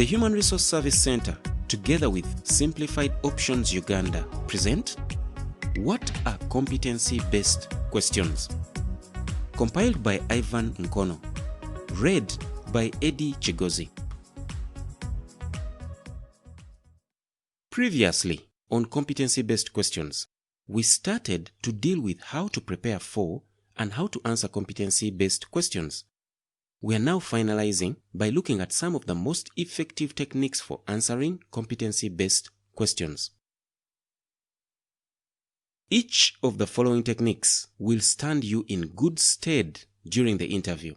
The Human Resource Service Center, together with Simplified Options Uganda, present What are Competency-Based Questions? Compiled by Ivan Nkono. Read by Eddie Chigozi. Previously, on competency-based questions, we started to deal with how to prepare for and how to answer competency-based questions. We are now finalizing by looking at some of the most effective techniques for answering competency-based questions. Each of the following techniques will stand you in good stead during the interview.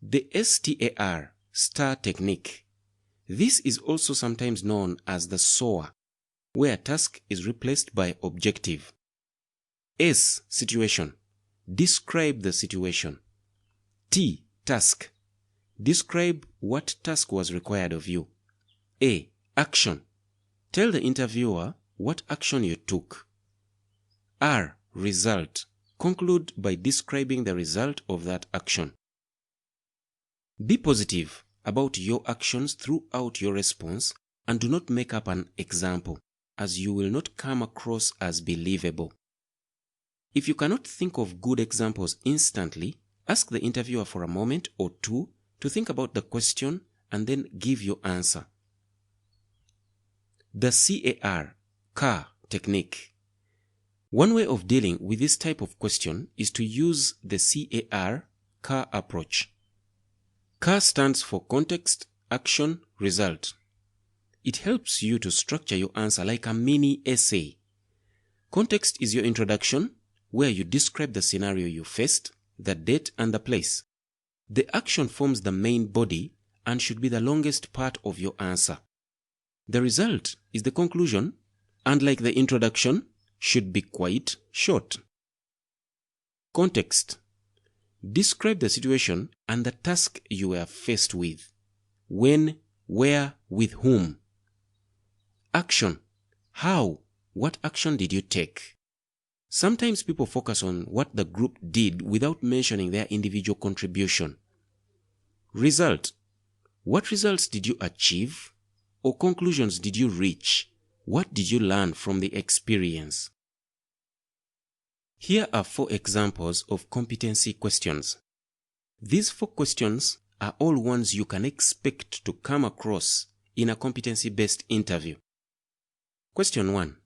The STAR, STAR technique. This is also sometimes known as the SOAR, where task is replaced by objective. S, situation. Describe the situation. T, task. Describe what task was required of you. A, action. Tell the interviewer what action you took. R, result. Conclude by describing the result of that action. Be positive about your actions throughout your response and do not make up an example, as you will not come across as believable. If you cannot think of good examples instantly, ask the interviewer for a moment or two to think about the question and then give your answer. The CAR technique. One way of dealing with this type of question is to use the CAR approach. CAR stands for context, action, result. It helps you to structure your answer like a mini essay. Context is your introduction, where you describe the scenario you faced, the date and the place. The action forms the main body and should be the longest part of your answer. The result is the conclusion, and like the introduction, should be quite short. Context. Describe the situation and the task you were faced with. When, where, with whom. Action. How? What action did you take? Sometimes people focus on what the group did without mentioning their individual contribution. Result. What results did you achieve? Or conclusions did you reach? What did you learn from the experience? Here are 4 examples of competency questions. These 4 questions are all ones you can expect to come across in a competency-based interview. Question 1.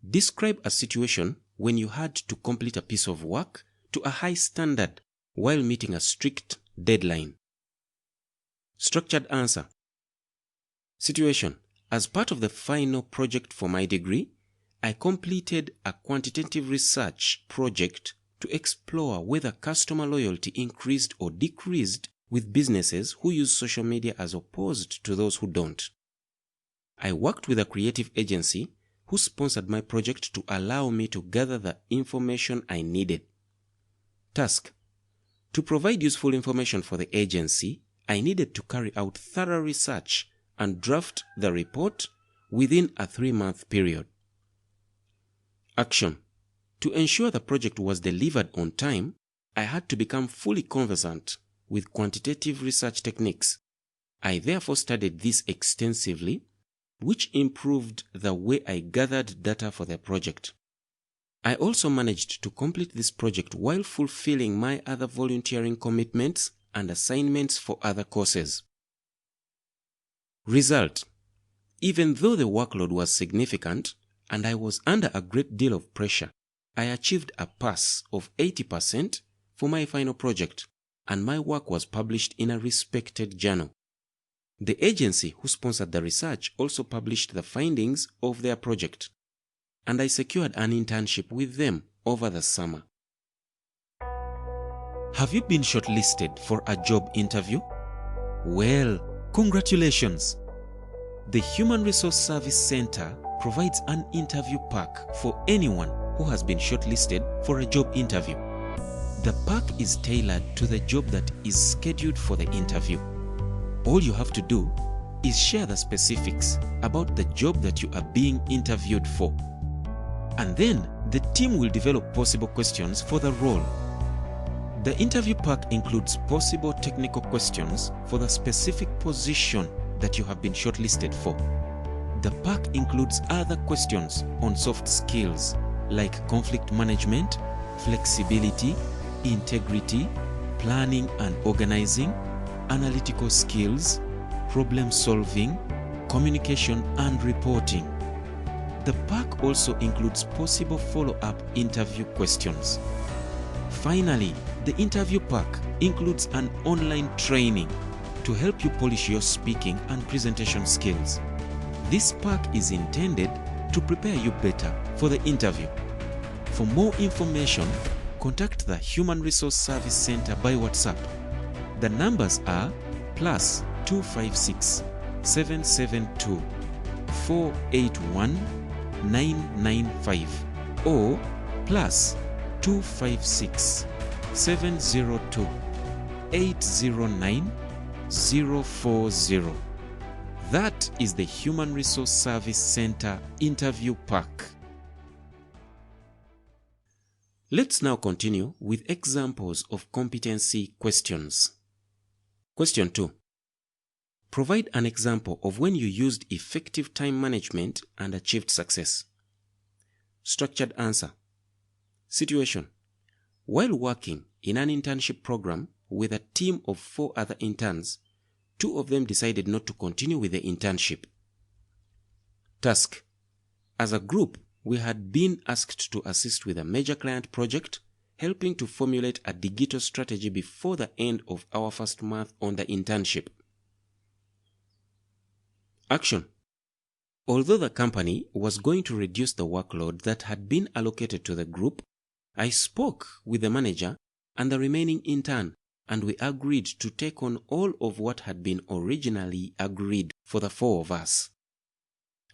Describe a situation when you had to complete a piece of work to a high standard while meeting a strict deadline. Structured answer. Situation. As part of the final project for my degree, I completed a quantitative research project to explore whether customer loyalty increased or decreased with businesses who use social media as opposed to those who don't. I worked with a creative agency who sponsored my project to allow me to gather the information I needed. Task. To provide useful information for the agency, I needed to carry out thorough research and draft the report within a 3-month period. Action. To ensure the project was delivered on time, I had to become fully conversant with quantitative research techniques. I therefore studied this extensively, which improved the way I gathered data for the project. I also managed to complete this project while fulfilling my other volunteering commitments and assignments for other courses. Result. Even though the workload was significant and I was under a great deal of pressure, I achieved a pass of 80% for my final project, and my work was published in a respected journal. The agency who sponsored the research also published the findings of their project, and I secured an internship with them over the summer. Have you been shortlisted for a job interview? Well, congratulations! The Human Resource Service Center provides an interview pack for anyone who has been shortlisted for a job interview. The pack is tailored to the job that is scheduled for the interview. All you have to do is share the specifics about the job that you are being interviewed for. And then the team will develop possible questions for the role. The interview pack includes possible technical questions for the specific position that you have been shortlisted for. The pack includes other questions on soft skills like conflict management, flexibility, integrity, planning and organizing, analytical skills, problem solving, communication and reporting. The pack also includes possible follow-up interview questions. Finally, the interview pack includes an online training to help you polish your speaking and presentation skills. This pack is intended to prepare you better for the interview. For more information, contact the Human Resource Service Center by WhatsApp. The numbers are +256 772 481 995 or +256 702 809 040. That is the Human Resource Service Center interview pack. Let's now continue with examples of competency questions. Question 2. Provide an example of when you used effective time management and achieved success. Structured answer. Situation. While working in an internship program with a team of 4 other interns, 2 of them decided not to continue with the internship. Task. As a group, we had been asked to assist with a major client project, helping to formulate a digital strategy before the end of our first month on the internship. Action. Although the company was going to reduce the workload that had been allocated to the group, I spoke with the manager and the remaining intern, and we agreed to take on all of what had been originally agreed for the 4 of us.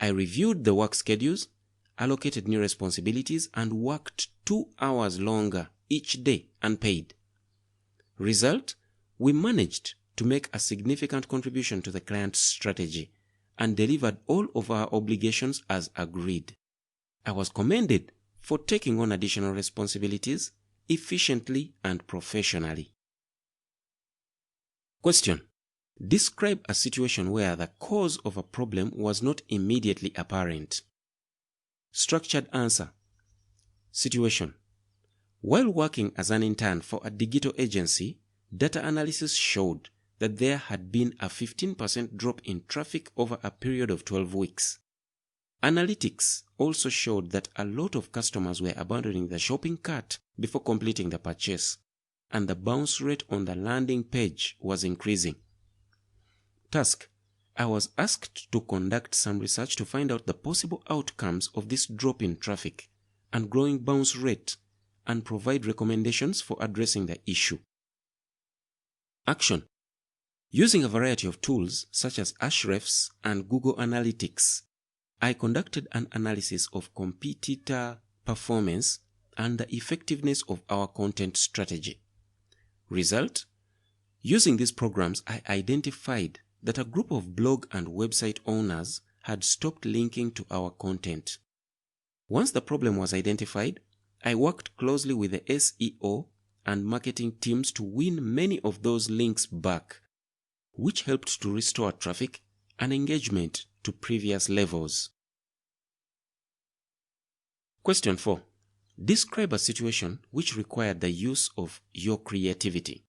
I reviewed the work schedules, allocated new responsibilities, and worked 2 hours longer each day unpaid. Result, we managed to make a significant contribution to the client's strategy and delivered all of our obligations as agreed. I was commended for taking on additional responsibilities efficiently and professionally. Question. Describe a situation where the cause of a problem was not immediately apparent. Structured answer. Situation. While working as an intern for a digital agency, data analysis showed that there had been a 15% drop in traffic over a period of 12 weeks. Analytics also showed that a lot of customers were abandoning the shopping cart before completing the purchase, and the bounce rate on the landing page was increasing. Task. I was asked to conduct some research to find out the possible outcomes of this drop in traffic and growing bounce rate and provide recommendations for addressing the issue. Action. Using a variety of tools such as Ahrefs and Google Analytics, I conducted an analysis of competitor performance and the effectiveness of our content strategy. Result? Using these programs, I identified that a group of blog and website owners had stopped linking to our content. Once the problem was identified, I worked closely with the SEO and marketing teams to win many of those links back, which helped to restore traffic and engagement to previous levels. Question 4. Describe a situation which required the use of your creativity.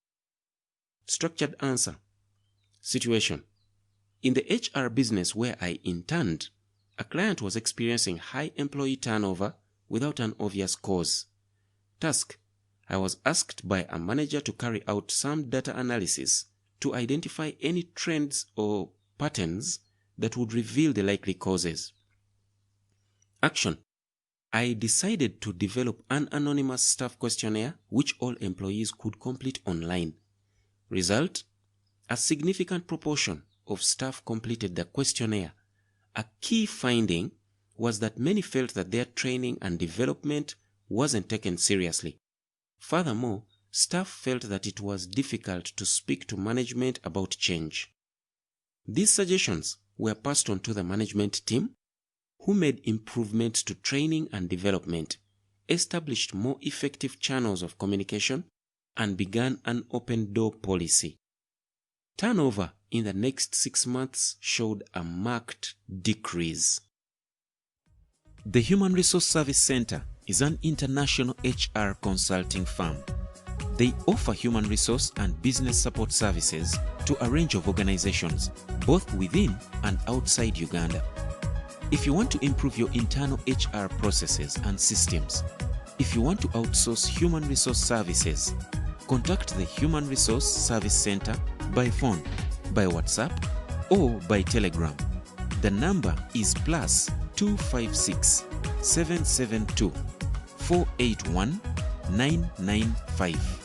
Structured answer. Situation. In the HR business where I interned, a client was experiencing high employee turnover without an obvious cause. Task. I was asked by a manager to carry out some data analysis to identify any trends or patterns that would reveal the likely causes. Action. I decided to develop an anonymous staff questionnaire which all employees could complete online. Result? A significant proportion of staff completed the questionnaire. A key finding was that many felt that their training and development wasn't taken seriously. Furthermore, staff felt that it was difficult to speak to management about change. These suggestions were passed on to the management team, who made improvements to training and development, established more effective channels of communication, and began an open door policy. Turnover in the next 6 months showed a marked decrease. The Human Resource Service Center is an international HR consulting firm. They offer human resource and business support services to a range of organizations, both within and outside Uganda. If you want to improve your internal HR processes and systems, if you want to outsource human resource services, contact the Human Resource Service Center by phone, by WhatsApp, or by Telegram. The number is +256 772 481 995.